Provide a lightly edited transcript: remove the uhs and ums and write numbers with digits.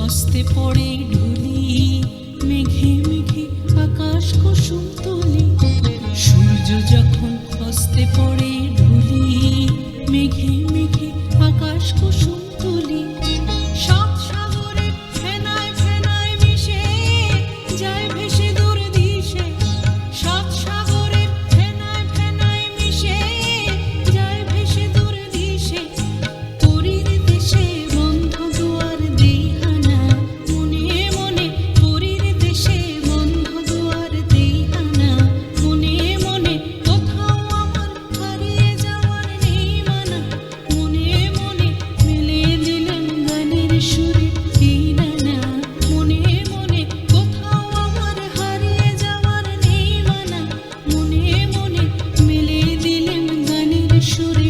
হস্তে পড়ে ঢুলি, মেঘে মেঘে আকাশ কুসুম তুলি। সূর্য যখন হস্তে পড়ে ঢুলি, মেঘে মেঘে আকাশ কুসুম তুলি। সাত সাগরে ফেনায় ফেনায় মিশে যায় ভেসে দূর দিশে। সাত সাগরে ফেনায় ফেনায় মিশে যায় ভেসে দূর দিশে। পুরীর দেশে বন্ধ দুয়ার দেই হানা, মনে মনে পুরীর দেশে বন্ধ দুয়ার দেই হানা। মনে মনে কোথাও আমার হারিয়ে যাওয়ার নেই মানা। মনে মনে মেলে দিলাম গানের সুরে এই ডানা। মনে মনে কোথাও আমার হারিয়ে যাওয়ার নেই মানা। মনে মনে মেলে দিলাম গানের সুরে